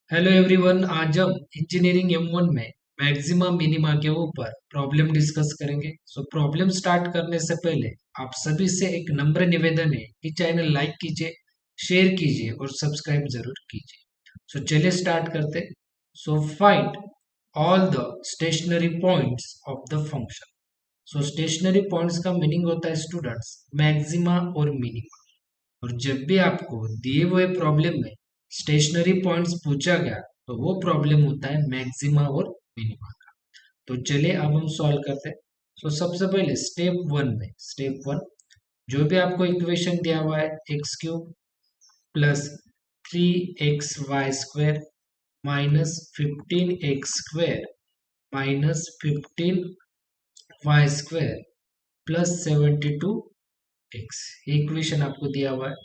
Hello everyone. आज हम engineering M1 में मैक्सिमा मिनिमा के ऊपर प्रॉब्लम डिस्कस करेंगे। प्रॉब्लम स्टार्ट करने से पहले आप सभी से एक नम्र निवेदन है कि चैनल लाइक कीजिए, शेयर कीजिए और सब्सक्राइब जरूर कीजिए। चलिए स्टार्ट करते। Find all the stationary points of the function. Stationary points का मीनिंग होता है स्टूडेंट्स मैक्सिमा और मिनिमा। और जब भी आपको दिए हुए प्रॉब्लम में स्टेशनरी पॉइंट्स पूछा गया तो वो प्रॉब्लम होता है मैक्सिमा और मिनिमा का। तो चलिए अब हम सॉल्व करते हैं। सबसे पहले स्टेप वन जो भी आपको इक्वेशन दिया हुआ है x³ plus 3xy² minus 15x² minus 15y² plus 72x, equation आपको दिया हुआ है।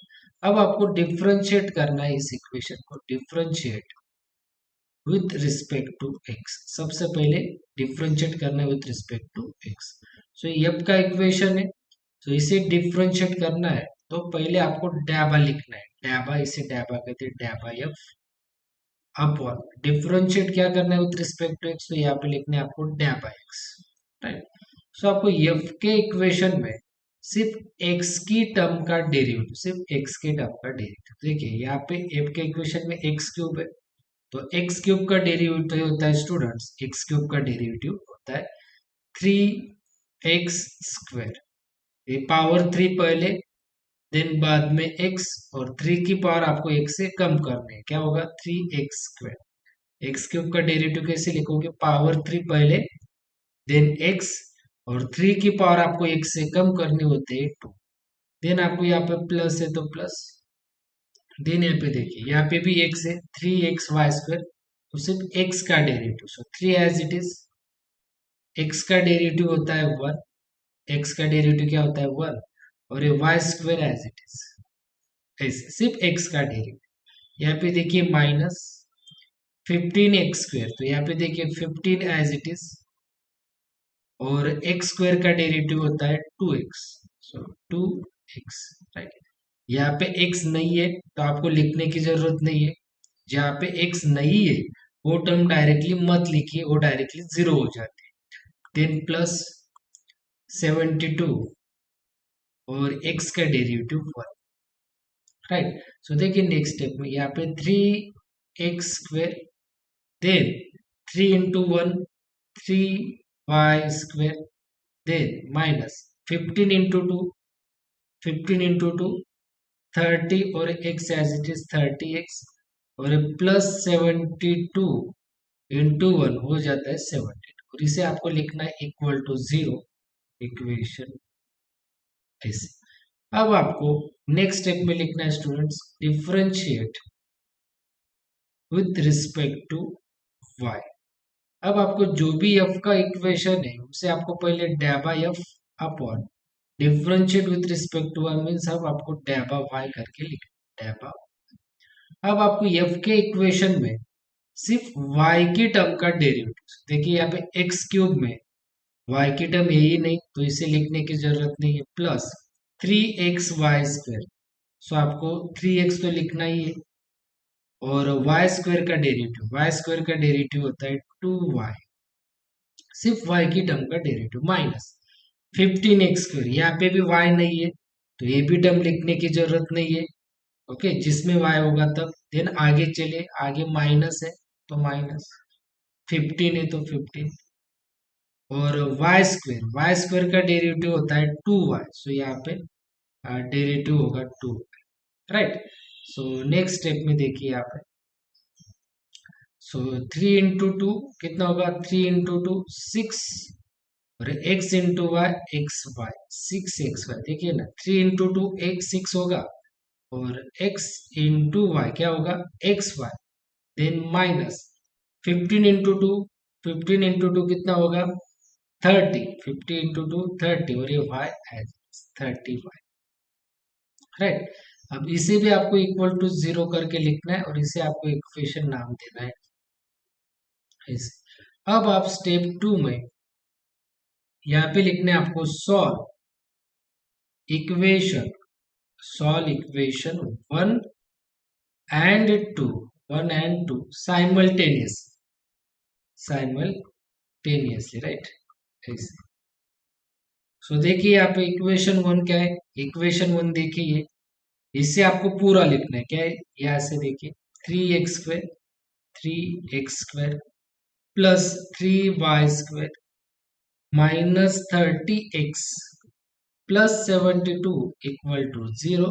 अब आपको डिफरेंशिएट करना है, इस इक्वेशन को differentiate with respect to x. सबसे पहले डिफरेंशिएट करना है with respect to x. F का इक्वेशन है, इसे डिफरेंशिएट करना है तो पहले आपको डैबा लिखना है। डैबा, इसे डैबा कहते हैं, डैबा एफ अपॉन डिफरेंशिएट क्या करना है विथ रिस्पेक्ट टू एक्स, तो यहाँ पे लिखना है आपको डैबा एक्स। राइट। आपको एफ के इक्वेशन में सिर्फ एक्स की टर्म का डेरिवेटिव, सिर्फ एक्स के टर्म का डेरिवेटिव देखिए, यहाँ पे एफ के इक्वेशन में x³ है तो x³ का डेरिवेटिव होता है स्टूडेंट्स, x³ का डेरिवेटिव होता है 3x²। ये पावर 3 पहले, देन बाद में x, और 3 की पावर आपको x से कम करनी है, क्या होगा 3x²। x³ का डेरिवेटिव कैसे लिखोगे, पावर 3 पहले, देन x, और 3 की पावर आपको x से कम करनी होती है 2। देन आपको यहाँ पे प्लस है तो प्लस, देन यहाँ पे देखिए यहाँ पे भी x है 3xy², तो सिर्फ x का derivative, 3 as it is. x का डेरिवेटिव होता है 1, x का डेरिवेटिव क्या होता है 1, और ये y² एज इट इज, ऐसे सिर्फ x का डेरिवेटिव। यहाँ पे देखिए माइनस 15x², तो यहाँ पे देखिए 15 एज इट इज, और x² का डेरिवेटिव होता है 2x, 2x। राइट। यहाँ पे x नहीं है तो आपको लिखने की जरूरत नहीं है, जहाँ पे x नहीं है वो टर्म डायरेक्टली मत लिखिए, वो डायरेक्टली जीरो हो जाती है। देन प्लस 72, और x का डेरिवेटिव 1। राइट। देखिए नेक्स्ट स्टेप में यहाँ पे 3x², then 3 × 1 3y², then minus 15 × 2 30, और x as it is 30x, और प्लस 72 × 1 हो जाता है 70, और इसे आपको लिखना है इक्वल टू 0, इक्वेशन ऐसे। अब आपको नेक्स्ट स्टेप में लिखना है students differentiate with respect to y। अब आपको जो भी f का इक्वेशन है उसे आपको पहले डैबा f upon differentiate with respect to y means अब आपको डैबा y करके लिखना है, डैबा। अब आपको f के इक्वेशन में सिर्फ y की टर्म का डेरिवेटिव देखिए, यहाँ पे x³ में y की टर्म यही नहीं तो इसे लिखने की जरूरत नहीं है, प्लस 3xy², आपको 3x तो लिखना ही है, और y² का डेरिवेटिव, y² का डेरिवेटिव होता है 2y, सिर्फ y की टर्म का डेरिवेटिव, माइनस 15x², यहाँ पे भी y नहीं है तो ये भी टर्म लिखने की जरूरत नहीं है। ओके, जिसमें y होगा तब। देन आगे चले, आगे माइनस है तो माइनस, 15 है तो 15, और y² का डेरिवेटिव होता है 2y, यहाँ पे डेरिवेटिव होगा 2। राइट। नेक्स्ट स्टेप में देखिए यहाँ पे, 3 × 2 कितना होगा, 3 × 2 6, और x × y x y, देखिए ना 3 × 2 6 होगा, और x × y क्या होगा xy, देन माइनस 15 × 2, 15 × 2 कितना होगा 30, 50 × 2 30, और ये y एज 30y। राइट। अब इसे भी आपको इक्वल टू 0 करके लिखना है, और इसे आपको इक्वेशन नाम देना है ऐसे। अब आप स्टेप 2 में यहाँ पे लिखने आपको solve equation 1 and 2 1 and 2 simultaneously, right, ऐसे। सो देखिए यहाँ पे इक्वेशन वन क्या है, इक्वेशन वन देखिए, इससे आपको पूरा लिखना है, क्या है, यहाँ से देखिए 3x² 3x² plus 3y² -30x plus 72 equal to 0।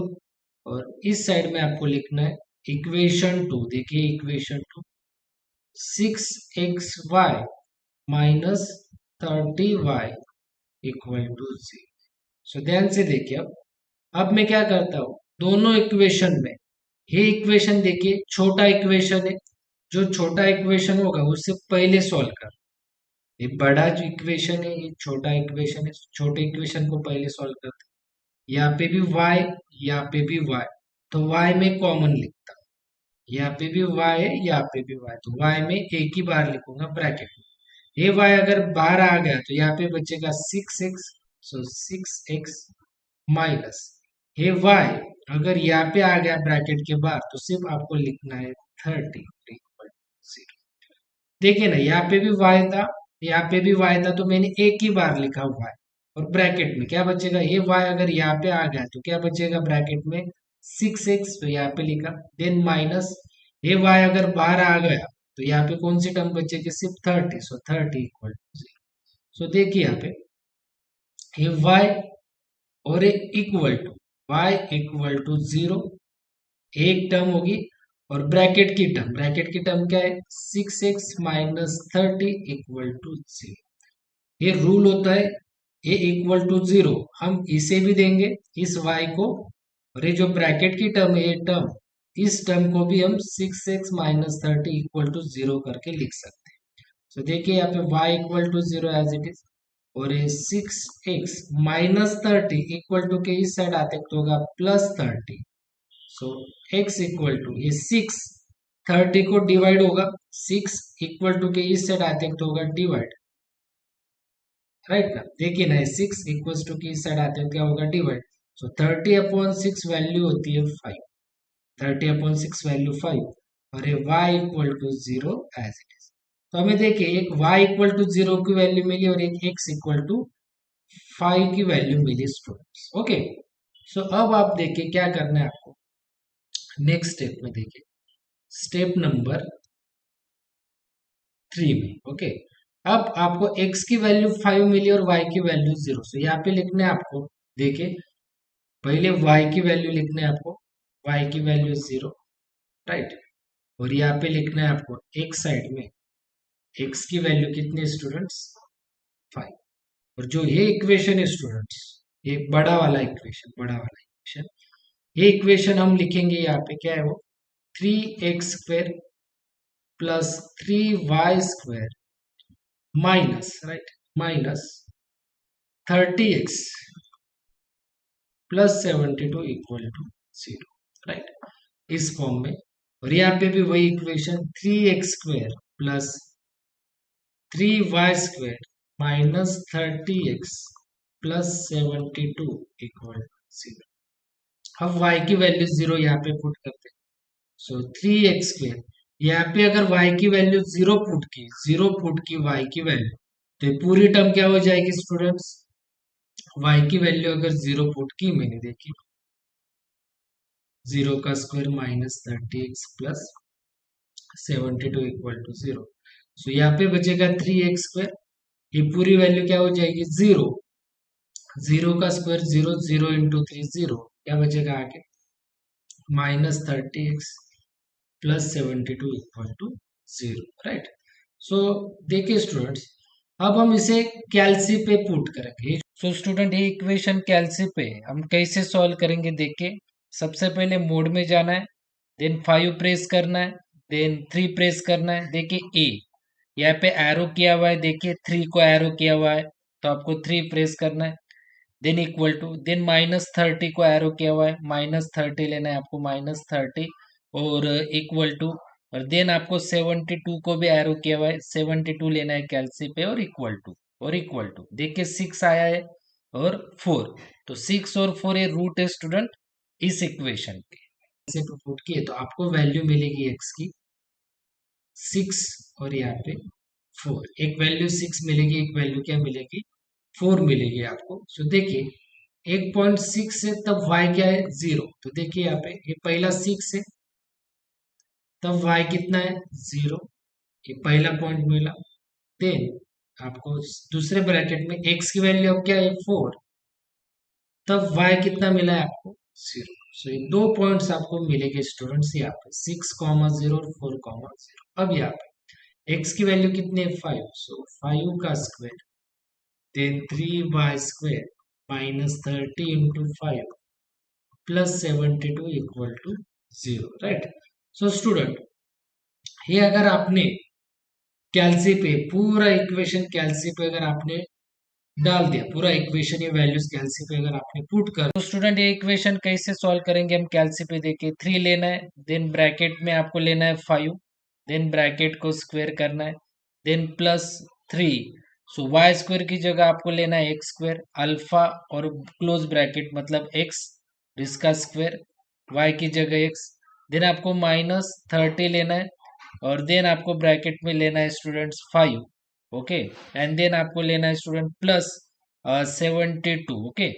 और इस साइड में आपको लिखना है इक्वेशन टू, देखिए equation two 6xy -30y equal to 0। So ध्यान से देखिए, अब मैं क्या करता हूँ, दोनों इक्वेशन में, ये इक्वेशन देखिए छोटा इक्वेशन है, जो छोटा इक्वेशन होगा उससे पहले सॉल्व कर, ये बड़ा जो इक्वेशन है ये छोटा इक्वेशन है, छोटे इक्वेशन को पहले सॉल्व करते हैं। यहाँ पे भी y, यहाँ पे भी y, तो y में कॉमन लिखता हूँ, यहाँ पे भी y है, यहाँ पे भी y, तो y में एक ही बार लिखूंगा ब्रैकेट में। ये y अगर बाहर आ गया तो यहाँ पे बचेगा 6x, सो 6x माइनस ये y अगर यहाँ पे आ गया ब्रैकेट के बाहर तो सिर्फ आपको लिखना है 30 इक्वल टू 0। देखिए ना, यहाँ पे भी y था, यहाँ पे भी y था, तो मैंने एक ही बार लिखा y, और ब्रैकेट में क्या बचेगा, ये y अगर यहाँ पे आ गया तो क्या बचेगा ब्रैकेट में 6x, तो यहाँ पे लिखा, देन माइनस ये y अगर बाहर आ गया तो यहाँ पे कौन सी टर्म बचेगी, सिर्फ 30, सो 30 इक्वल टू 0। सो देखिए यहाँ पे ये y और इक्वल टू 0 एक टर्म होगी, और ब्रैकेट की टर्म क्या है, 6x -30 इक्वल टू 0। ये रूल होता है, ये इक्वल टू 0 हम इसे भी देंगे इस y को, और ये जो ब्रैकेट की टर्म है ये टर्म, इस टर्म को भी हम 6x -30 इक्वल टू 0 करके लिख सकते हैं। तो देखिए यहाँ पे y equal to 0 as it is, और ये 6x -30 इक्वल टू के इस साइड आते तो होगा +30, सो x इक्वल टू ये 6 30 को डिवाइड होगा, 6 इक्वल टू के इस साइड आते तो होगा डिवाइड, राइट ना, देखिए ना 6 इक्वल टू की इस साइड आते हैं क्या होगा डिवाइड, सो 30/6 वैल्यू होती है 5, 30/6 वैल्यू 5, और ये y equal to 0 as it is. तो हमें देखिए एक y इक्वल टू 0 की वैल्यू मिली और एक x इक्वल टू 5 की वैल्यू मिली स्टूडेंट्स, ओके। सो अब आप देखिए क्या करना है आपको, नेक्स्ट स्टेप में देखिए, स्टेप नंबर 3 में, ओके। अब आपको x की वैल्यू 5 मिली और y की वैल्यू 0, सो यहाँ पे लिखने हैं आपको, देखिए पहले y की वैल्यू लिखने हैं आपको, y की वैल्यू 0, राइट, और यहाँ पे लिखना है आपको एक साइड में x की वैल्यू कितनी स्टूडेंट्स 5, और जो ये इक्वेशन है स्टूडेंट्स, ये बड़ा वाला इक्वेशन, ये इक्वेशन हम लिखेंगे यहाँ पे क्या है वो 3x² plus 3y² minus, right, minus 30x plus 72 equal to 0, right, इस फॉर्म में। और यहाँ पे भी वही equation 3x² plus 3y² minus 30x plus 72 equal to 0। अब y की वैल्यू 0 यहाँ पे पुट करते हैं, सो 3x², यहाँ पे अगर y की वैल्यू 0 पुट की y की वैल्यू, तो ये पूरी टर्म क्या हो जाएगी स्टूडेंट्स, y की वैल्यू अगर 0 पुट की मैंने, देखी 0 का square -30x plus 72 equal to 0, so यहाँ पे बचेगा 3x², ये पूरी वैल्यू क्या हो जाएगी 0, 0 का स्क्वायर 0, 0 इंटू 3 0, क्या बचेगा आगे -30x plus 72 equal to 0, right. So देखिए स्टूडेंट्स, अब हम इसे कैल्सी पे पुट करेंगे। सो स्टूडेंट ये इक्वेशन कैल्सी पे हम कैसे सॉल्व करेंगे, देखिए सबसे पहले मोड में जाना है, देन 5 प्रेस करना है, देन 3 प्रेस करना है, देखिए ए यहाँ पे एरो किया हुआ है, देखिए 3 को एरो किया हुआ है, तो आपको 3 प्रेस करना है, देन इक्वल टू, देन -30 को एरो किया हुआ है, -30 लेना है आपको, -30 और इक्वल टू, और देन आपको 72 को भी एरो किया हुआ है, 72 लेना है कैल्सी पे, और इक्वल टू देखिए 6 आया है और 4, तो 6 और 4 ये रूट है स्टूडेंट इस इक्वेशन के, इसे पुट किए तो आपको वैल्यू मिलेगी x की 6 और यहाँ पे 4, एक वैल्यू 6 मिलेगी, एक वैल्यू क्या मिलेगी 4 मिलेगी आपको। सो देखिए 1.6 है तब y क्या है 0, तो देखिए यहाँ पे ये पहला 6 है तब y कितना है 0, ये पहला पॉइंट मिला। देन आपको दूसरे ब्रैकेट में x की वैल्यू अब क्या है 4, तब y कितना मिला है आपको 0। सो ये दो पॉइंट्स आपको मिलेंगे स्टूडेंट्स यहाँ पे 6,0 और 4,0। अब यहाँ पे x की वैल्यू कितनी है 5, सो 5 का square then 3y² -30 into 5 plus 72 equal to 0, right. So student ये अगर आपने कैलसी पे पूरा इक्वेशन कैलसी पे अगर आपने डाल दिया, पूरा इक्वेशन ये वैल्यूज कैलसी पे अगर आपने पुट कर, तो स्टूडेंट ये इक्वेशन कैसे सॉल्व करेंगे हम कैलसी पे देखिए 3 लेना है, देन ब्रैकेट में आपको लेना है 5, देन ब्रैकेट को स्क्वायर करना है, देन प्लस 3। सो वाई स्क्वायर की जगह आपको लेना है एक्स स्क्वायर, अल्फा और क्लोज ब्रैकेट मतलब एक्स, इसका स्क्वायर, वाई की जगह एक्स, देन आपको -30 लेना है और देन आपको ब्रैकेट में लेना है स्टूडेंट्स 5, ओके, एंड देन आपको लेना है स्टूडेंट प्लस 72, ओके।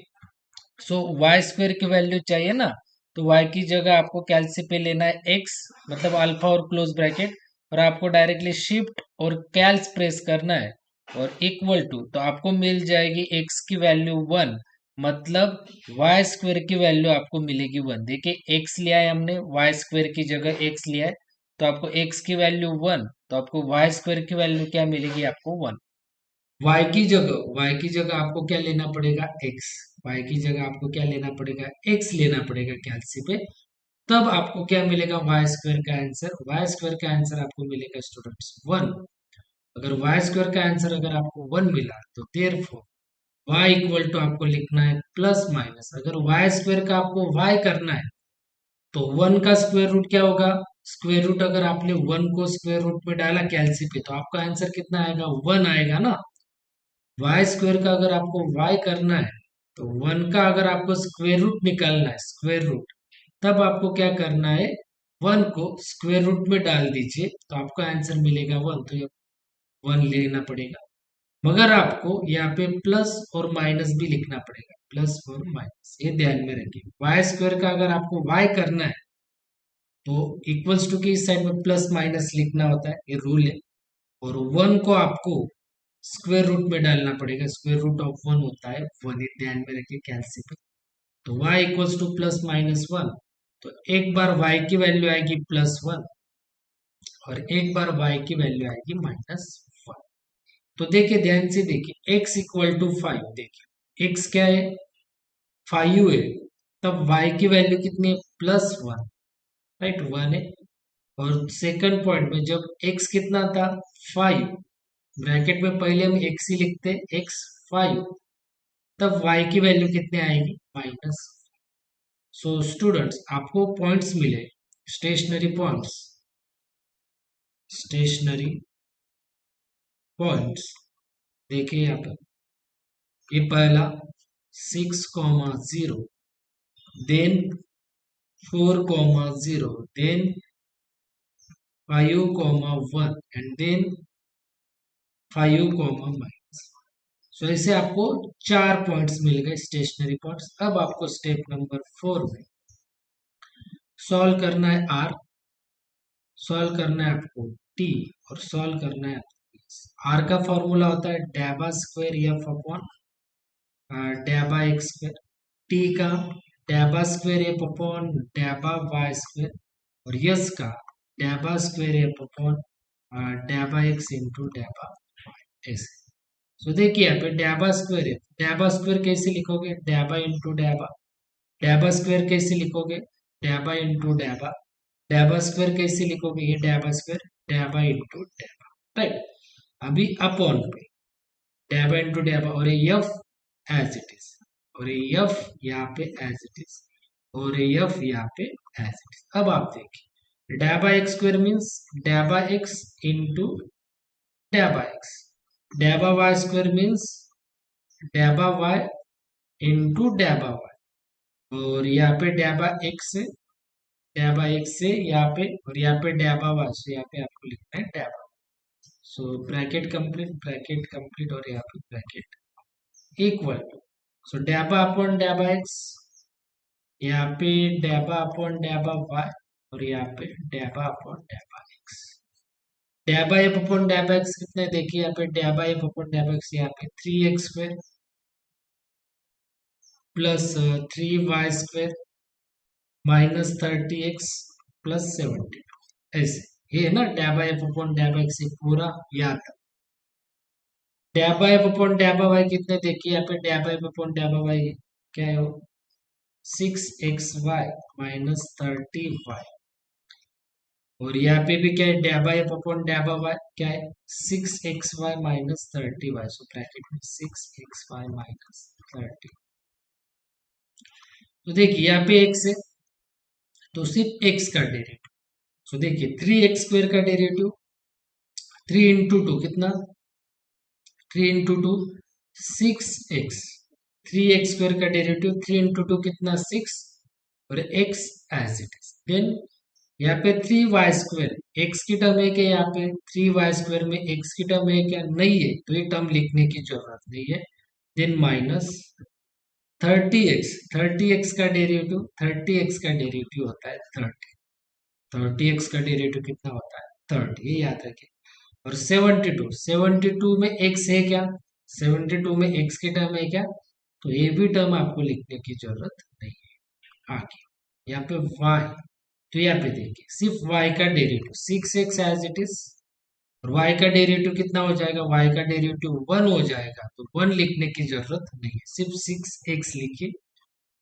सो वाई स्क्वायर की वैल्यू चाहिए ना, तो वाई की जगह आपको कैलसी पे लेना है एक्स मतलब अल्फा और क्लोज ब्रैकेट, और आपको डायरेक्टली शिफ्ट और कैल्स प्रेस करना है और इक्वल टू, तो आपको मिल जाएगी एक्स की वैल्यू 1, मतलब वाई स्क्वायर की वैल्यू आपको मिलेगी 1। देखिए एक्स लिया है हमने, वाई स्क्वायर की जगह एक्स लिया है, तो आपको एक्स की वैल्यू 1, तो आपको वाई स्क्वायर की वैल्यू क्या मिलेगी आपको 1। y की जगह आपको क्या लेना पड़ेगा x, y की जगह आपको क्या लेना पड़ेगा x लेना पड़ेगा कैलसी पे, तब आपको क्या मिलेगा वाई स्क्वायर का आंसर। वाई स्क्वायर का आंसर आपको मिलेगा स्टूडेंट्स 1। अगर वाई स्क्वायर का आंसर अगर आपको 1 मिला तो देयरफॉर y इक्वल टू आपको लिखना है प्लस माइनस, अगर वाई स्क्वायर का आपको y करना है तो 1 का स्क्वायर रूट क्या होगा, स्क्वायर रूट अगर आपने 1 को स्क्वायर रूट में डाला कैलसी पे तो आपका आंसर कितना आएगा 1 आएगा ना। वाई स्क्वायर का अगर आपको y करना है तो 1 का अगर आपको स्क्वायर रूट निकालना है स्क्वायर रूट, तब आपको क्या करना है 1 को स्क्वायर रूट में डाल दीजिए तो आपका आंसर मिलेगा 1, तो ये 1 लेना पड़ेगा। मगर आपको यहाँ पे प्लस और माइनस भी लिखना पड़ेगा, प्लस और माइनस, ये ध्यान में रखिए। वाई स्क्वायर का अगर आपको y करना है तो इक्वल्स टू के इस साइड में प्लस माइनस लिखना होता है, ये रूल है। और 1 को आपको स्क्वायर रूट में डालना पड़ेगा, स्क्वायर रूट ऑफ 1 होता है 1, ये ध्यान में रखिए कैलसी पे। तो y equals two plus minus 1, तो एक बार y की वैल्यू आएगी +1 और एक बार y की वैल्यू आएगी -1। तो देखिए ध्यान से देखिए x इक्वल टू 5, देखिए x क्या है 5 है, तब y की वैल्यू कितनी है +1, राइट 1 है। और सेकंड पॉइंट में जब x कितना था 5, ब्रैकेट में पहले हम x ही लिखते x5, तब y की वैल्यू कितने आएगी माइनस। सो स्टूडेंट्स आपको पॉइंट्स मिले, स्टेशनरी पॉइंट्स, स्टेशनरी पॉइंट्स देखिए यहाँ पर, ये पहला 6,0, देन 4,0, देन 5,1 एंड देन 5,, सो ऐसे आपको 4 पॉइंट्स मिल गए स्टेशनरी पॉइंट्स। अब आपको स्टेप नंबर 4 में सॉल्व करना है आर, सॉल्व करना है आपको टी और सॉल्व करना है आपको आर का फॉर्मूला होता है डैबा स्क्वायर एफ अपॉन डैबा एक्स स्क्वायर, टी का डैबा स्क्वायर एफ अपॉन डैबा वाई स्क्वायर, और यस का डैबा स्क्वायर एफ अपॉन डैबा एक्स इंटू डैबा वाई, ऐसे। सो देखिए यहाँ पे डैबा स्क्वायर है, डैबा स्क्वायर कैसे लिखोगे डैबा इंटू डैबा, डैबा स्क्वायर कैसे लिखोगे डैबा इंटू डैबा, डैबा स्क्वायर कैसे लिखोगे ये डैबा स्क्वायर डैबा इंटू डैबा, राइट। अभी अपॉन पे डैबा इंटू डैबा, और ये एफ एज इट इज, और ये एफ यहाँ पे एज इट इज, और ये एफ यहाँ पे एज इट इज। अब आप देखिए डैबा एक्स स्क्वायर मीन्स डैबा एक्स इंटू डैबा एक्स, डैबा वाई स्क्वायर मीन्स डैबा वाई इंटू डैबा वाई, और यहाँ पे डैबा एक्स है डैबा एक्स से यहाँ पे, और यहाँ पे डैबा वाई, सो यहाँ पे आपको लिखना है डैबा। सो ब्रैकेट कंप्लीट और यहाँ पे ब्रैकेट इक्वल टू, सो डैबा अपॉन डैबा एक्स, यहाँ पे डैबा अपॉन डैबा वाई, और यहाँ पे डैबा अपॉन डैबा एक्स। डैबा एफ अपॉन डैबा एक्स कितना है, देखिए यहाँ पे डैबा एफ अपॉन डैबा एक्स, यहाँ पे 3x² plus 3y² minus 30x plus 70, ऐसे ये है ना डैबा एफ अपॉन डैबा एक्स, पूरा याद था। डैबा एफ अपॉन डैबा वाई कितने, देखिए यहाँ पे डैबा एफ अपॉन डैबा वाई क्या है, 6xy माइनस 30y, और यहाँ पे भी क्या है, डैबा एफ अपॉन डैबा वाई क्या है, 6xy minus 30y, so bracket में 6xy माइनस 30। तो देखिए यहाँ पे x है, तो सिर्फ x का डेरिवेटिव, सो देखिए 3x² का डेरिवेटिव, 3 × 2 कितना, 3 × 2 6x, 3x² का डेरिवेटिव 3 × 2 कितना 6, और x as it is. Then यहाँ पे 3y², x की टर्म है क्या, यहाँ पे 3y² में x की टर्म है क्या, नहीं है, तो ये टर्म लिखने की जरूरत नहीं है। देन माइनस 30x का डेरिवेटिव, 30x का डेरिवेटिव होता है 30, 30x का डेरिवेटिव कितना होता है 30, ये याद रखिए। और 72 में x है क्या, 72 में x की टर्म है क्या, तो ये भी टर्म आपको लिखने की जरूरत नहीं है। आगे यहाँ पे y, तो यहाँ पे देखिए सिर्फ y का derivative 6x as it is, और y का डेरिवेटिव कितना हो जाएगा, y का डेरिवेटिव 1 हो जाएगा, तो 1 लिखने की जरूरत नहीं है, सिर्फ 6x लिखिए,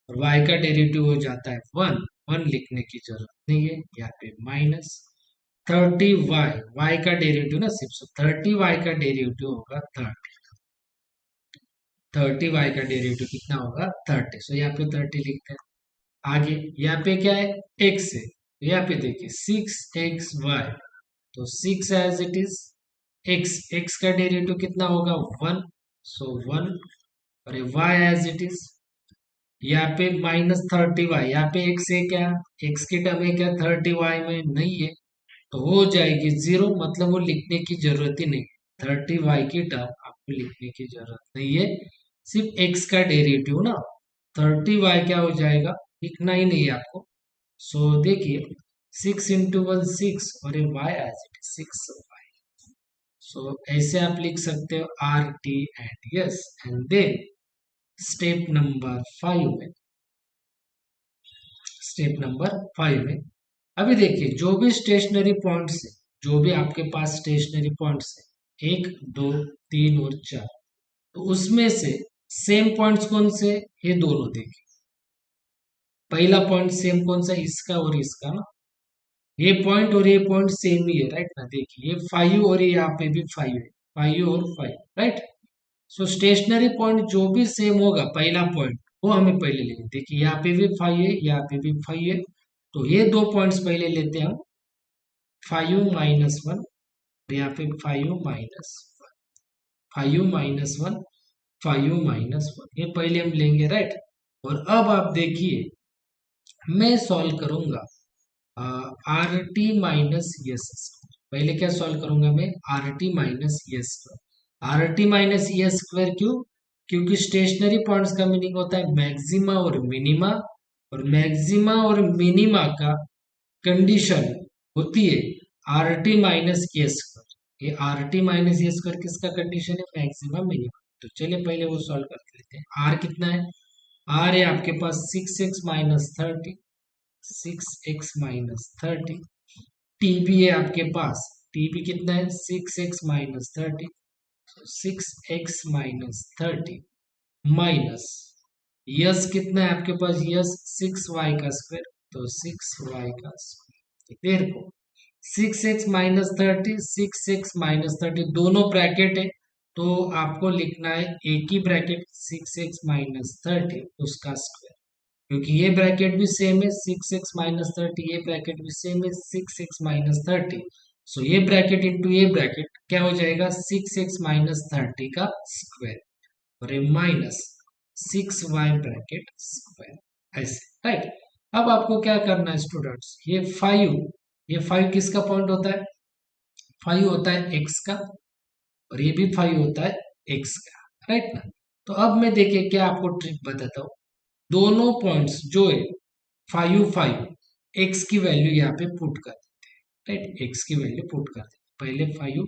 और y का डेरिवेटिव हो जाता है 1, 1 लिखने की जरूरत नहीं है। यहाँ पे माइनस 30y, y का डेरिवेटिव ना सिर्फ 30y का डेरिवेटिव होगा 30y का डेरिवेटिव कितना होगा 30, सो यहाँ पे 30 लिखते हैं। आगे यहाँ पे क्या है, x है, तो यहाँ पे देखिए 6xy, तो 6 एज इट इज, x का डेरिवेटिव कितना होगा 1, सो 1, और y एज इट इज, यहाँ पे माइनस 30y, यहाँ पे x है क्या, x की टर्म है क्या 30y में नहीं है, तो हो जाएगी 0, मतलब वो लिखने की जरूरत ही नहीं है, 30y की टर्म आपको लिखने की जरूरत नहीं है, सिर्फ x का डेरिवेटिव ना 30y क्या हो जाएगा, लिखना ही नहीं है आपको। सो देखिए 6 × 1 6, और ये y as it is 6y, so ऐसे आप लिख सकते हो r t and s. And then step number 5 में, स्टेप नंबर 5 में अभी देखिए जो भी स्टेशनरी पॉइंट्स है, जो भी आपके पास स्टेशनरी पॉइंट्स है 1 2 3 और 4, तो उसमें से सेम पॉइंट्स कौन से, ये दोनों देखिए, पहला पॉइंट सेम कौन सा, इसका और इसका ना, ये पॉइंट और ये पॉइंट सेम ही है, राइट ना, देखिए ये 5 और ये यहाँ पे भी 5 है, 5 और 5, राइट। सो स्टेशनरी पॉइंट जो भी सेम होगा, पहला पॉइंट वो हमें पहले लेंगे, देखिए यहाँ पे भी 5 है, यहाँ पे भी 5 है, तो ये दो पॉइंट्स पहले लेते हैं हम, 5 - 1, यहाँ पे 5 - 1, 5 - 1, 5 - 1, ये पहले हम लेंगे, राइट। और अब आप देखिए मैं सॉल्व करूंगा आर टी माइनस यस, पहले क्या सॉल्व करूंगा मैं, are T minus yes, are T minus yes square, क्यों, क्योंकि स्टेशनरी पॉइंट्स का मीनिंग होता है मैक्सिमा और मिनिमा, और मैक्सिमा और मिनिमा का कंडीशन होती है are T minus A square, ये are T minus A square किसका कंडीशन है, मैक्सिमम मिनिमम। तो चलिए पहले वो सॉल्व कर लेते हैं। आर कितना है, आर है आपके पास 6x - 30, 6x - 30, टीबी है आपके पास, टीबी कितना है 6x - 30, 6x - 30 माइनस यस कितना है आपके पास, यस 6y का स्क्वायर, तो 6y का स्क्वायर, देर को 6x - 30, 6x - 30 दोनों ब्रैकेट है, तो आपको लिखना है एक ही ब्रैकेट 6x - 30 उसका स्क्वायर, क्योंकि ये ब्रैकेट भी सेम है 6x - 30, ये ब्रैकेट भी सेम है 6x - 30, सो ये ब्रैकेट इंटू ये ब्रैकेट क्या हो जाएगा 6x - 30 का स्क्वायर, और ये माइनस 6y ब्रैकेट स्क्वायर, ऐसे, राइट। अब आपको क्या करना है स्टूडेंट्स, ये फाइव किसका पॉइंट होता है, फाइव होता है एक्स का, और ये भी फाइव होता है एक्स का, राइट ना। तो अब मैं देखिए क्या आपको ट्रिक बताता हूँ, दोनों पॉइंट्स जो है फाइव फाइव, एक्स की वैल्यू यहाँ पे पुट कर देते हैं, राइट, एक्स की वैल्यू पुट कर देते हैं, पहले फाइव,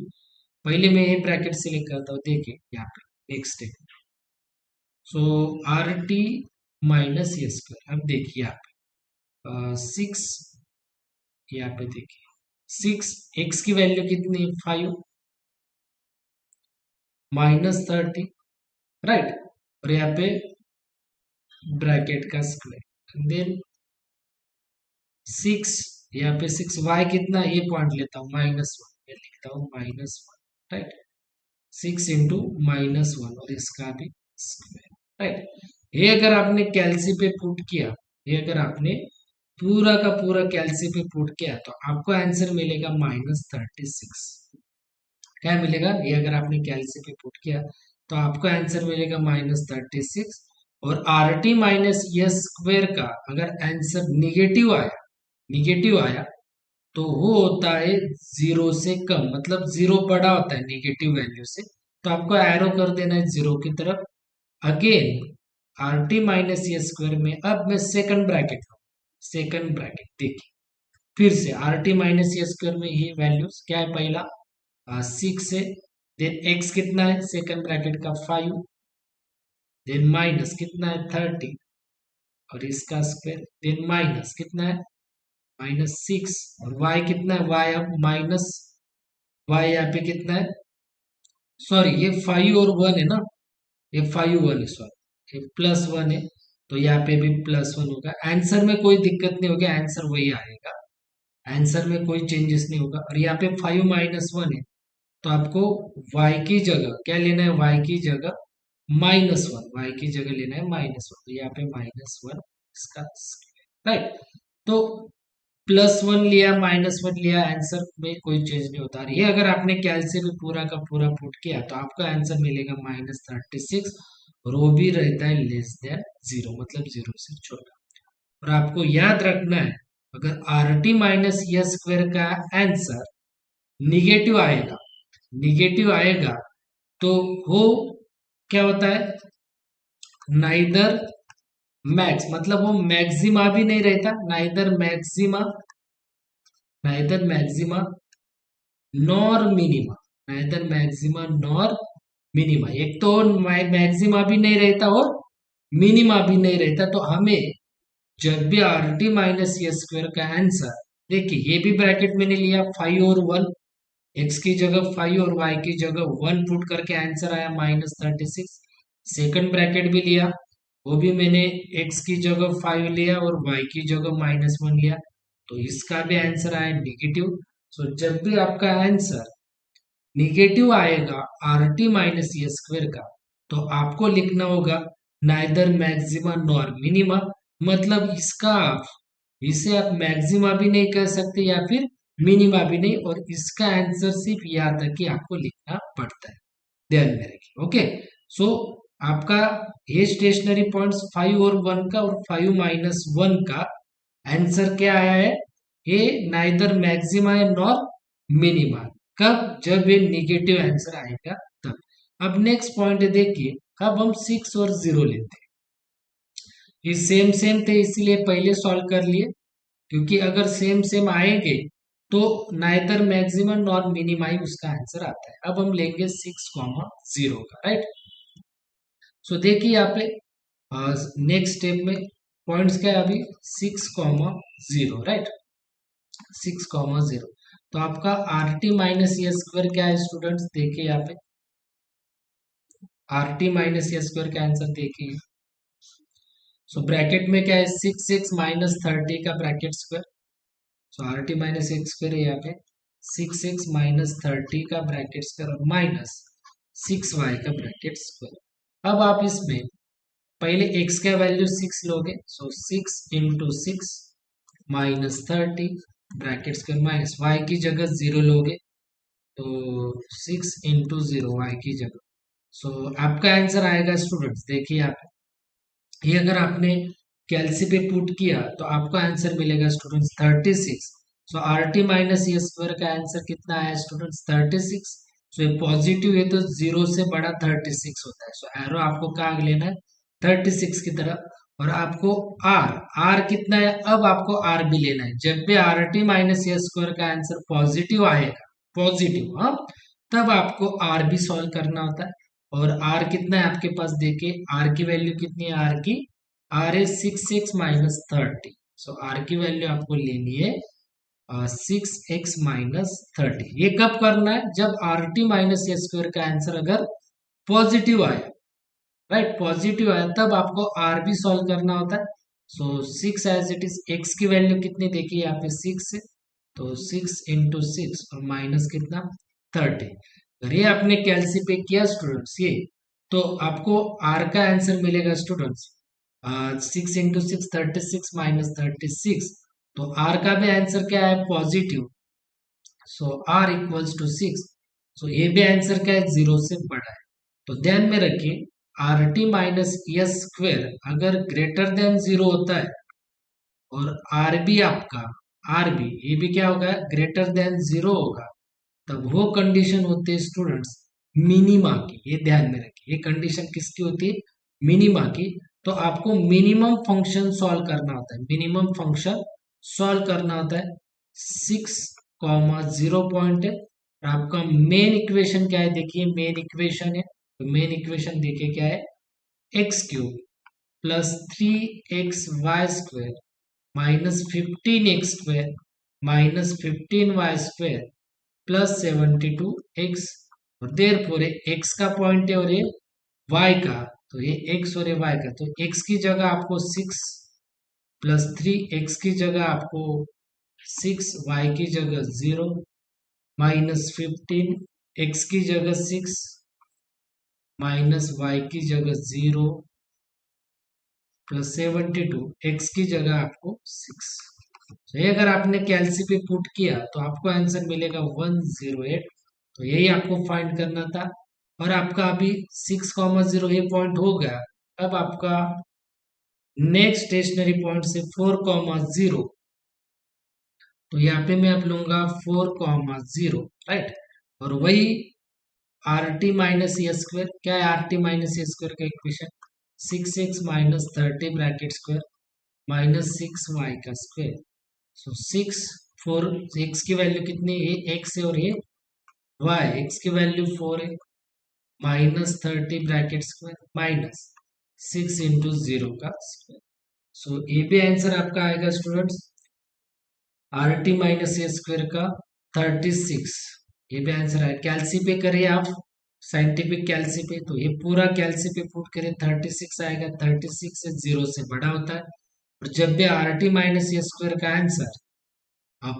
पहले मैं ये ब्रैकेट सिलेक्ट करता हूँ, देखिए यहाँ पे नेक्स्ट स्टेप, सो आर टी माइनस ए स्क्वायर, अब देखिए यहाँ पे सिक्स, यहाँ पे देखिए सिक्स, एक्स की वैल्यू कितनी है, फाइव, माइनस 30, राइट, और यहाँ पे ब्रैकेट का स्क्वायर, देन सिक्स, यहाँ पे सिक्स, वाई कितना, ये पॉइंट लेता हूँ -1, मैं लिखता हूँ -1, राइट, 6 × -1 और इसका भी स्क्वायर, राइट। ये अगर आपने कैलसी पे पुट किया, ये अगर आपने पूरा का पूरा कैलसी पे पुट किया तो आपको आंसर मिलेगा -36, क्या मिलेगा, ये अगर आपने कैलसी पे पुट किया तो आपको आंसर मिलेगा -36, और are T minus S square का अगर आंसर निगेटिव आया तो वो होता है जीरो से कम, मतलब जीरो बड़ा होता है निगेटिव वैल्यू से, तो आपको एरो कर देना है जीरो की तरफ। Again are T minus A square में अब मैं सेकंड ब्रैकेट देखिए, फिर से are T minus A square में ये वैल्यूज क्या है, पहला 6 है, देन एक्स कितना है सेकंड ब्रैकेट का 5, देन माइनस कितना है 30, और इसका स्क्वायर, देन माइनस कितना है -6, और y कितना है, y अब माइनस, y यहाँ पे कितना है, सॉरी ये 5 और 1 है ना, ये 5 1 है, सॉरी ये +1 है, तो यहाँ पे भी +1 होगा, आंसर में कोई दिक्कत नहीं होगी, आंसर वही आएगा, आंसर में कोई चेंजेस नहीं होगा, और यहाँ पे 5 - 1 है, तो आपको y की जगह क्या लेना है, y की जगह -1, y की जगह लेना है -1, तो यहाँ पे -1 इसका, राइट। तो +1 लिया -1 लिया, आंसर में कोई चेंज नहीं होता, ये अगर आपने कैलसी में पूरा का पूरा पुट किया तो आपका आंसर मिलेगा -36, और वो भी रहता है लेस देन जीरो, मतलब जीरो से छोटा। और आपको याद रखना है, अगर are T minus S square का आंसर निगेटिव आएगा तो वो क्या होता है, नाइदर मैक्स, मतलब वो मैक्सिमा भी नहीं रहता, नाइदर मैक्सिमा नॉर मिनिमा, एक तो मैक्सिमा भी नहीं रहता और मिनिमा भी नहीं रहता, तो हमें जब भी are T minus A square का आंसर, देखिए ये भी ब्रैकेट मैंने लिया 5 और 1, एक्स की जगह 5 और वाई की जगह 1 पुट करके आंसर आया -36, सेकंड ब्रैकेट भी लिया, वो भी मैंने एक्स की जगह 5 लिया और वाई की जगह -1 लिया, तो इसका भी आंसर आया निगेटिव। सो जब भी आपका आंसर निगेटिव आएगा are T minus A square का, तो आपको लिखना होगा नाइदर मैक्सिमा नॉर मिनिमा, मतलब इसे आप मैक्सिमा भी नहीं कह सकते या फिर मिनिमा भी नहीं, और इसका आंसर सिर्फ यहाँ तक कि आपको लिखना पड़ता है, ध्यान में रखिए, ओके। सो आपका ये स्टेशनरी पॉइंट्स 5 और 1 का और 5 - 1 का आंसर क्या आया है, ये नाइदर मैक्सिमा है नॉर मिनिमा, कब, जब ये निगेटिव आंसर आएगा तब। अब नेक्स्ट पॉइंट देखिए, अब हम 6 और 0 लेते हैं, ये सेम सेम थे इसीलिए पहले सॉल्व कर लिए, क्योंकि अगर सेम सेम आएंगे तो नाइदर मैक्सिमम नॉर मिनिमा ही उसका आंसर आता है। अब हम लेंगे 6, 0 का, राइट। सो देखिए यहाँ पे नेक्स्ट स्टेप में पॉइंट्स क्या है अभी, 6, 0, राइट, 6, 0, तो आपका are T minus A square क्या है स्टूडेंट्स, देखिए यहाँ पे are T minus A square का आंसर देखिए, सो ब्रैकेट में क्या है 6 - 30 का bracket square, so R T minus X square है यहाँ पे 6 - 30 का ब्रैकेट स्क्वायर और -6y का ब्रैकेट स्क्वायर। अब आप इसमें पहले x का वैल्यू 6 लोगे, सो 6 × 6 -30 ब्रैकेट स्क्वायर, माइनस y की जगह 0 लोगे तो 6 × 0 y की जगह, सो आपका आंसर आएगा स्टूडेंट्स, देखिए आप ये अगर आपने कैलसी पे पुट किया तो आपको आंसर मिलेगा स्टूडेंट्स 36। सो आर टी माइनस ए स्क्वायर का आंसर कितना आया स्टूडेंट्स 36। सो ये पॉजिटिव है तो जीरो से बड़ा 36 होता है। सो एरो आपको कहाँ लेना है 36 की तरफ। और आपको आर आर कितना है अब आपको आर भी लेना है। जब भी are T minus A square का आंसर पॉजिटिव आएगा पॉजिटिव हाँ तब आपको आर भी सॉल्व करना होता है। और आर कितना है आपके पास देखिए आर की वैल्यू कितनी है r is 6x minus 30। So r की वैल्यू आपको लेनी है 6x माइनस 30। ये कब करना है जब are T minus A square का आंसर अगर पॉजिटिव आया राइट पॉजिटिव आया तब आपको आर भी सॉल्व करना होता है। सो 6 एज इट इज एक्स की वैल्यू कितनी देखिए यहाँ पे 6 है तो 6 × 6 और माइनस कितना 30। अगर ये आपने कैलसी पे किया स्टूडेंट्स ये तो आपको आर का आंसर मिलेगा स्टूडेंट्स 6 × 6 36 माइनस 36। तो आर का भी आंसर क्या है positive. So r equals to 6। So ये भी आंसर क्या है जीरो से बड़ा है। तो ध्यान में रखिए are T minus S square अगर ग्रेटर देन जीरो होता है और आर बी आपका आर बी ये भी क्या होगा ग्रेटर देन जीरो होगा तब वो कंडीशन होती है स्टूडेंट्स मिनिमा की। ये ध्यान में रखिए ये कंडीशन किसकी होती है मिनिमा की। तो आपको मिनिमम फंक्शन सॉल्व करना होता है मिनिमम फंक्शन सॉल्व करना होता है 6, 0 पॉइंट है। और आपका मेन इक्वेशन क्या है देखिए मेन इक्वेशन है तो मेन इक्वेशन देखिए क्या है x³ plus 3xy² minus 15x² minus 15y² plus 72x। और देर फोर एक्स का पॉइंट है और ये y का तो ये x और ये y का तो x की जगह आपको 6 प्लस 3x की जगह आपको 6 y की जगह 0 माइनस 15 x की जगह 6 माइनस y की जगह 0 प्लस 72 x की जगह आपको 6। तो ये अगर आपने कैलसी पे पुट किया तो आपको आंसर मिलेगा 108। तो यही आपको फाइंड करना था। और आपका अभी 6,0 ये पॉइंट हो गया। अब आपका नेक्स्ट स्टेशनरी पॉइंट से 4,0 तो यहाँ पे मैं अब लूंगा 4,0 राइट। और वही are T minus A square क्या है are T minus A square का equation 6x minus 30 bracket square minus 6y का स्क्वायर। सो 6 4 x की वैल्यू कितनी है x है और ये y x की वैल्यू 4 है माइनस 30 ब्रैकेट स्क्वायर माइनस 6 × 0 का स्क्वायर। सो ये भी आंसर आपका आएगा students are T minus A square का 36। ये भी आंसर है कैलसी पे करिए आप साइंटिफिक कैलसी पे तो ये पूरा कैलसी पे पुट करें 36 आएगा 36 से जीरो से बड़ा होता है। और जब भी are T minus A square का आंसर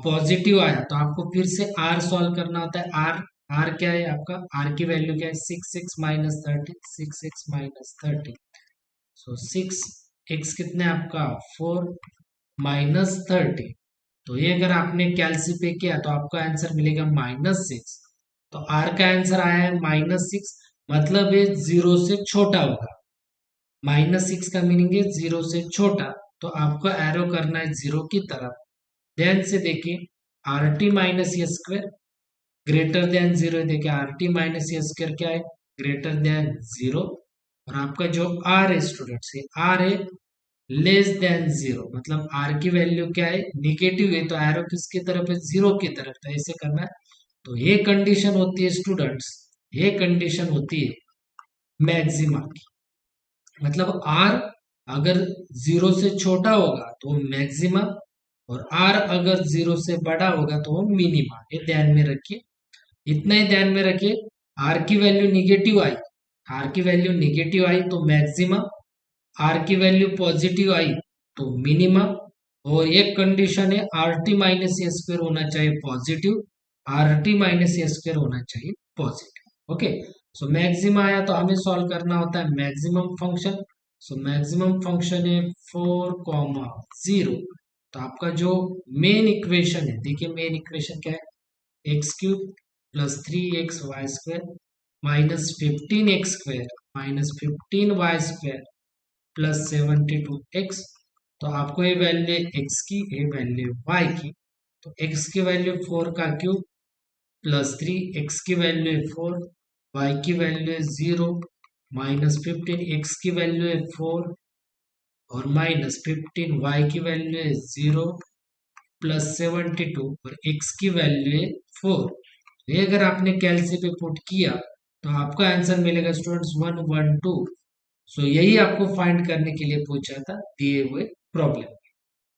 पॉजिटिव आया तो आपको फिर से आर सॉल्व करना होता है। आर आर क्या है आपका आर की वैल्यू क्या है 6x माइनस 30 6x माइनस 30। सो 6x कितने आपका 4 माइनस 30। तो ये अगर आपने कैलसी पे किया तो आपको आंसर मिलेगा -6। तो आर का आंसर आया है -6 मतलब ये जीरो से छोटा होगा। -6 का मीनिंग है जीरो से छोटा। तो आपको एरो करना है जीरो की तरफ। ध्यान से देखिए are T minus A square greater than zero देखिए are T minus A square क्या है ग्रेटर देन जीरो। और आपका जो आर है स्टूडेंट्स है आर है लेस देन जीरो मतलब आर की वैल्यू क्या है निगेटिव है तो एरो किसकी तरफ है जीरो की तरफ तो ऐसे करना है। तो ये कंडीशन होती है स्टूडेंट्स ये कंडीशन होती है मैक्सिमा की। मतलब आर अगर जीरो से छोटा होगा तो मैक्सिमा और आर अगर जीरो से बड़ा होगा तो वो मिनिमा। ये ध्यान में रखिए इतना ही ध्यान में रखिए आर की वैल्यू निगेटिव आई आर की वैल्यू निगेटिव आई तो मैक्सिमा आर की वैल्यू पॉजिटिव आई तो मिनिमा। और एक कंडीशन है are T minus A square होना चाहिए positive are T minus A square होना चाहिए पॉजिटिव। ओके सो मैक्सिमा आया तो हमें सॉल्व करना होता है maximum function. So maximum function है 4,0। तो आपका जो मेन इक्वेशन है देखिए मेन इक्वेशन क्या है x³ plus 3xy² minus 15x² minus 15y² plus 72x। तो आपको ये वैल्यू है x की, ये वैल्यू है y की। तो x की वैल्यू 4 का क्यूब प्लस 3, x की वैल्यू है 4, y की वैल्यू है 0, माइनस 15, x की वैल्यू है 4 और माइनस 15, y की वैल्यू है 0 प्लस 72 और x की वैल्यू है 4। ये अगर आपने कैलसी पे पुट किया तो आपका आंसर मिलेगा स्टूडेंट्स 112। सो यही आपको फाइंड करने के लिए पूछा था दिए हुए प्रॉब्लम।